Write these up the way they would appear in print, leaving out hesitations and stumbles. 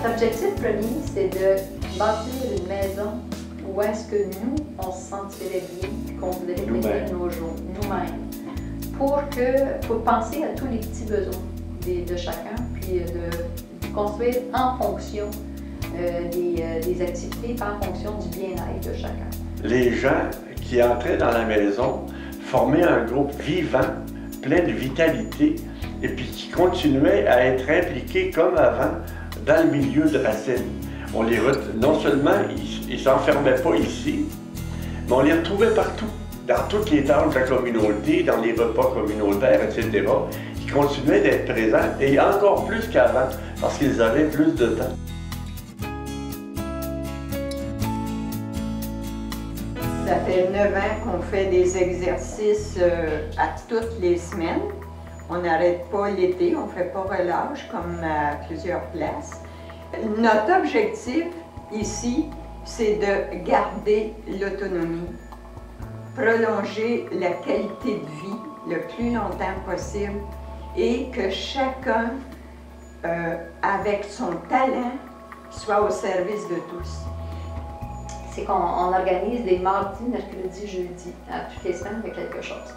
Notre objectif premier, c'est de bâtir une maison où est-ce que nous, on se sentirait bien, qu'on voudrait vivre nos jours, nous-mêmes, pour penser à tous les petits besoins de chacun, puis de construire en fonction des activités, en fonction du bien-être de chacun. Les gens qui entraient dans la maison formaient un groupe vivant, plein de vitalité, et puis qui continuaient à être impliqués comme avant dans le milieu de Racine. On les non seulement ils ne s'enfermaient pas ici, mais on les retrouvait partout, dans toutes les tâches de la communauté, dans les repas communautaires, etc. Ils continuaient d'être présents, et encore plus qu'avant, parce qu'ils avaient plus de temps. Ça fait 9 ans qu'on fait des exercices à toutes les semaines. On n'arrête pas l'été, on ne fait pas relâche comme à plusieurs places. Notre objectif ici, c'est de garder l'autonomie, prolonger la qualité de vie le plus longtemps possible et que chacun, avec son talent, soit au service de tous. C'est qu'on organise des mardis, mercredis, jeudis, à toutes les semaines, il y a quelque chose.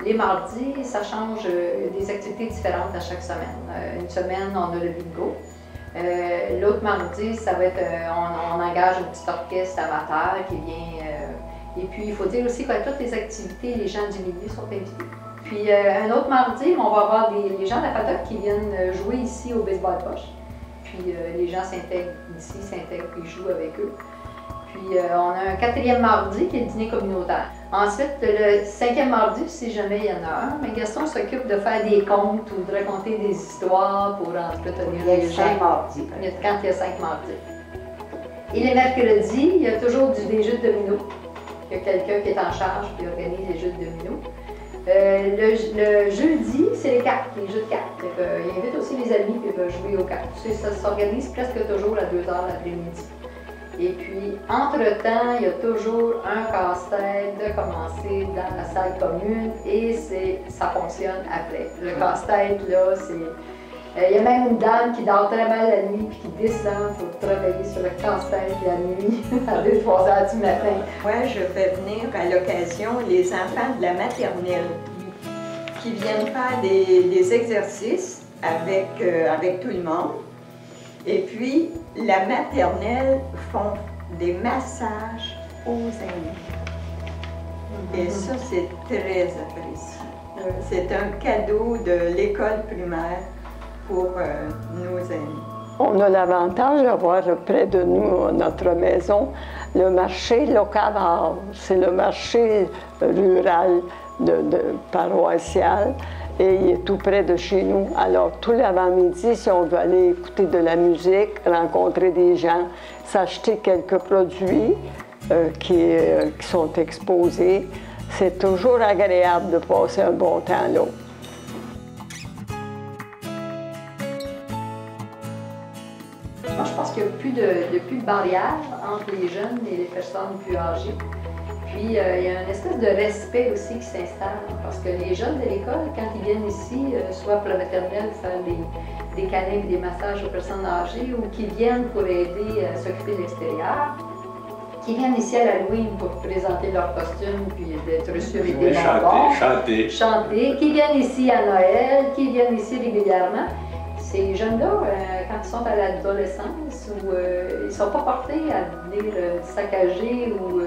Les mardis, ça change des activités différentes à chaque semaine. Une semaine, on a le bingo. L'autre mardi, ça va être, on engage un petit orchestre amateur qui vient. Et puis, il faut dire aussi qu'à toutes les activités, les gens du milieu sont invités. Puis, un autre mardi, on va avoir les gens de la FADOC qui viennent jouer ici au baseball poche. Puis, les gens s'intègrent ici, puis jouent avec eux. Puis, on a un 4e mardi qui est le dîner communautaire. Ensuite, le 5e mardi, si jamais il y en a un, mais Gaston s'occupe de faire des contes ou de raconter des histoires pour entretenir les gens. Quand il y a 5 mardis. Et les mercredis, il y a toujours des jeux de domino. Il y a quelqu'un qui est en charge qui organise les jeux de domino. Le jeudi, c'est les cartes, les jeux de cartes. Il invite aussi les amis qui peuvent jouer aux cartes. Ça s'organise presque toujours à 2 heures l'après-midi. Et puis, entre-temps, il y a toujours un casse-tête de commencer dans la salle commune et ça fonctionne après. Le casse-tête, là, c'est... il y a même une dame qui dort très mal la nuit puis qui descend pour travailler sur le casse-tête la nuit à 2-3 heures du matin. Moi, je fais venir à l'occasion les enfants de la maternelle qui viennent faire des exercices avec tout le monde. Et puis, la maternelle font des massages aux amis. Et ça, c'est très apprécié. C'est un cadeau de l'école primaire pour nos amis. On a l'avantage d'avoir près de nous, notre maison, le marché local. C'est le marché rural paroissial. Et il est tout près de chez nous. Alors, tout l'avant-midi, si on veut aller écouter de la musique, rencontrer des gens, s'acheter quelques produits qui sont exposés, c'est toujours agréable de passer un bon temps là. Moi, je pense qu'il n'y a plus de barrière entre les jeunes et les personnes plus âgées. Puis, il y a une espèce de respect aussi qui s'installe, parce que les jeunes de l'école, quand ils viennent ici, soit pour la maternelle, faire des câlins et des massages aux personnes âgées, ou qui viennent pour aider à s'occuper de l'extérieur, qui viennent ici à l'Halloween pour présenter leur costume, puis d'être reçus avec des bonbons, chanter, qui viennent ici à Noël, qui viennent ici régulièrement. Ces jeunes-là, quand ils sont à l'adolescence, ils ne sont pas portés à venir saccager ou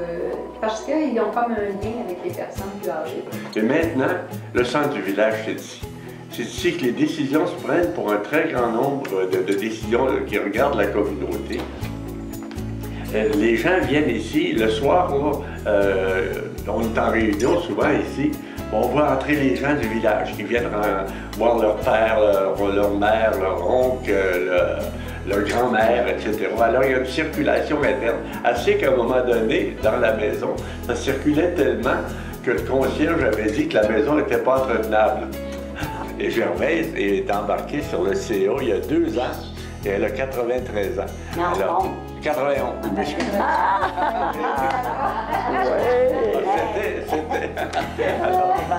parce qu'ils ont comme un lien avec les personnes plus âgées. Et maintenant, le centre du village, c'est ici. C'est ici que les décisions se prennent pour un très grand nombre de décisions qui regardent la communauté. Les gens viennent ici, le soir, on est en réunion souvent ici. On voit entrer les gens du village qui viennent voir leur père, leur mère, leur oncle, leur grand-mère, etc. Alors il y a une circulation interne. Assez qu'à un moment donné, dans la maison, ça circulait tellement que le concierge avait dit que la maison n'était pas entretenable. Et Gervaise est embarquée sur le CA il y a 2 ans et elle a 93 ans. Alors, 91.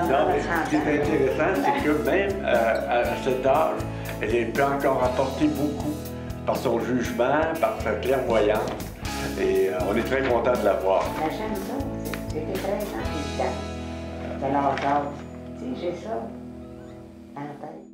Alors, ce qui est intéressant, c'est que même à cet âge, elle peut encore apporter beaucoup par son jugement, par sa clairvoyance. Et on est très content de la voir. Ben, j'aime ça. J'étais 13 ans, puis 4. De l'âge d'âge. Tu sais, j'ai ça à la tête.